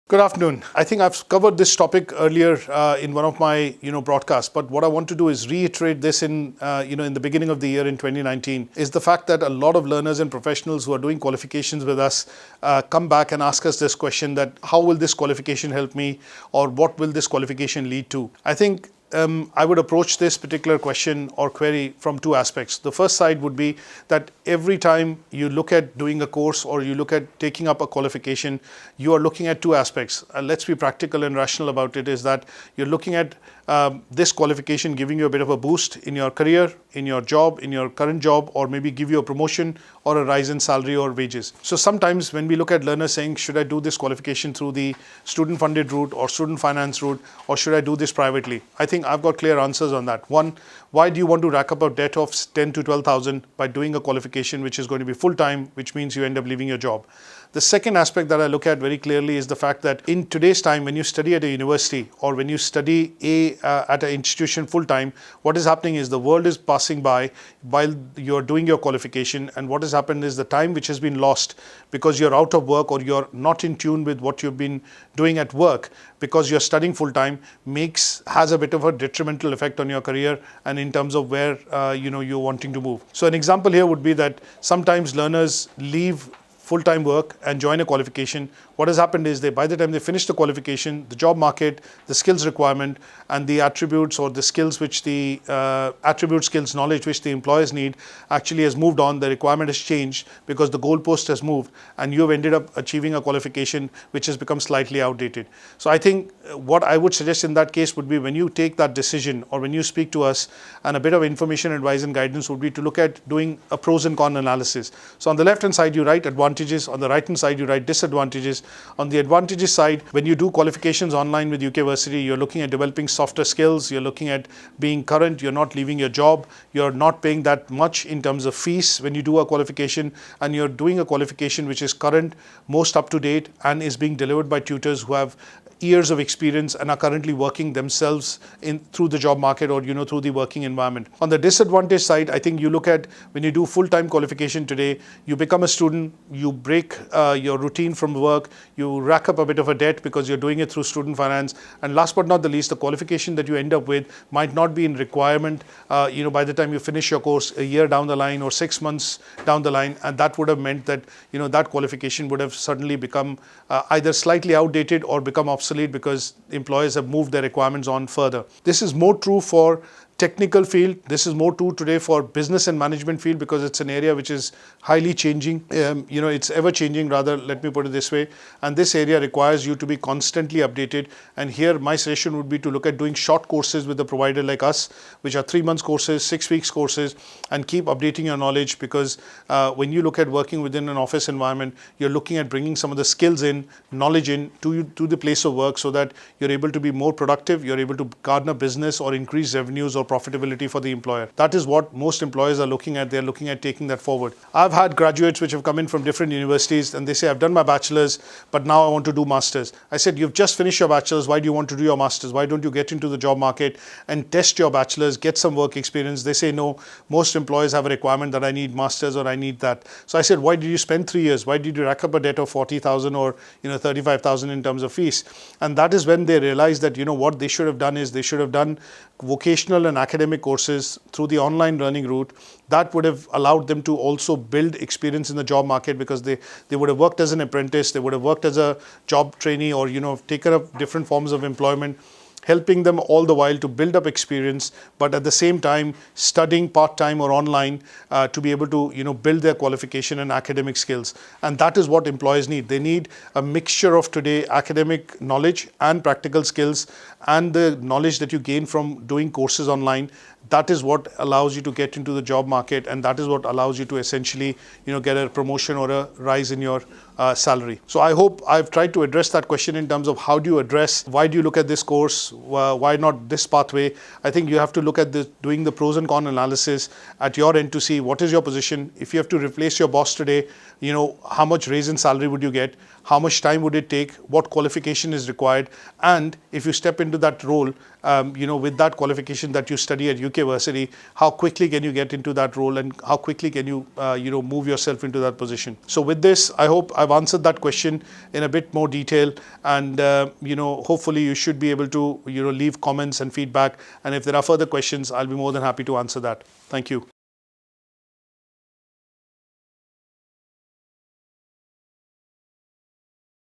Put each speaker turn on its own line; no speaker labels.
Good afternoon. I think I've covered this topic earlier in one of my broadcasts, but what I want to do is reiterate this in the beginning of the year in 2019 is the fact that a lot of learners and professionals who are doing qualifications with us come back and ask us this question that how will this qualification help me, or what will this qualification lead to? I think I would approach this particular question or query from two aspects. The first side would be that every time you look at doing a course or you look at taking up a qualification, you are looking at two aspects. Let's be practical and rational about it, is that you're looking at this qualification giving you a bit of a boost in your career, in your job, in your current job, or maybe give you a promotion or a rise in salary or wages. So sometimes when we look at learners saying, should I do this qualification through the student funded route or student finance route, or should I do this privately? I think I've got clear answers on that. One, why do you want to rack up a debt of 10 to 12,000 by doing a qualification which is going to be full-time, which means you end up leaving your job? The second aspect that I look at very clearly is the fact that in today's time, when you study at a university or when you study at an institution full-time, what is happening is the world is passing by while you're doing your qualification, and what has happened is the time which has been lost because you're out of work or you're not in tune with what you've been doing at work because you're studying full-time has a bit of a detrimental effect on your career and in terms of where you're wanting to move. So an example here would be that sometimes learners leave full-time work and join a qualification. What has happened is by the time they finish the qualification, the job market, the skills requirement, and the attributes or the skills which the knowledge which the employers need actually has moved on. The requirement has changed because the goalpost has moved, and you have ended up achieving a qualification which has become slightly outdated. So I think what I would suggest in that case would be, when you take that decision or when you speak to us, and a bit of information, advice and guidance would be to look at doing a pros and cons analysis. So on the left hand side you write advantages, on the right hand side you write disadvantages. On the advantages side, when you do qualifications online with UK Versity, you're looking at developing softer skills, you're looking at being current, you're not leaving your job, you're not paying that much in terms of fees when you do a qualification, and you're doing a qualification which is current, most up to date, and is being delivered by tutors who have years of experience and are currently working themselves through the job market or through the working environment. On the disadvantage side, I think you look at when you do full-time qualification today, you become a student, you break your routine from work, you rack up a bit of a debt because you're doing it through student finance, and last but not the least, the qualification that you end up with might not be in requirement by the time you finish your course a year down the line or 6 months down the line, and that would have meant that that qualification would have suddenly become either slightly outdated or become obsolete because employers have moved their requirements on further. This is more true for technical field. This is more true today for business and management field because it's an area which is highly changing. It's ever changing, rather, let me put it this way. And this area requires you to be constantly updated. And here my suggestion would be to look at doing short courses with a provider like us, which are 3 months courses, 6 weeks courses, and keep updating your knowledge, because when you look at working within an office environment, you're looking at bringing some of the skills in, knowledge in to the place of work, so that you're able to be more productive, you're able to garner business or increase revenues or profitability for the employer. That is what most employers are looking at. They're looking at taking that forward. I've had graduates which have come in from different universities and they say, I've done my bachelor's, but now I want to do master's. I said, you've just finished your bachelor's. Why do you want to do your master's? Why don't you get into the job market and test your bachelor's, get some work experience? They say, no, most employers have a requirement that I need master's or I need that. So I said, why did you spend 3 years? Why did you rack up a debt of 40,000 or 35,000 in terms of fees? And that is when they realized that what they should have done is they should have done vocational and academic courses through the online learning route. That would have allowed them to also build experience in the job market, because they would have worked as an apprentice, they would have worked as a job trainee, or taken up different forms of employment, helping them all the while to build up experience, but at the same time studying part-time or online to be able to build their qualification and academic skills. And that is what employers need. They need a mixture of today academic knowledge and practical skills and the knowledge that you gain from doing courses online. That is what allows you to get into the job market, and that is what allows you to essentially get a promotion or a rise in your salary. So I hope I've tried to address that question in terms of how do you address, why do you look at this course, why not this pathway? I think you have to look at doing the pros and cons analysis at your end to see what is your position. If you have to replace your boss today, how much raise in salary would you get? how much time would it take, what qualification is required, and if you step into that role, with that qualification that you study at UK Versity, how quickly can you get into that role, and how quickly can you, move yourself into that position. So with this, I hope I've answered that question in a bit more detail, and hopefully you should be able to leave comments and feedback, and if there are further questions, I'll be more than happy to answer that. Thank you.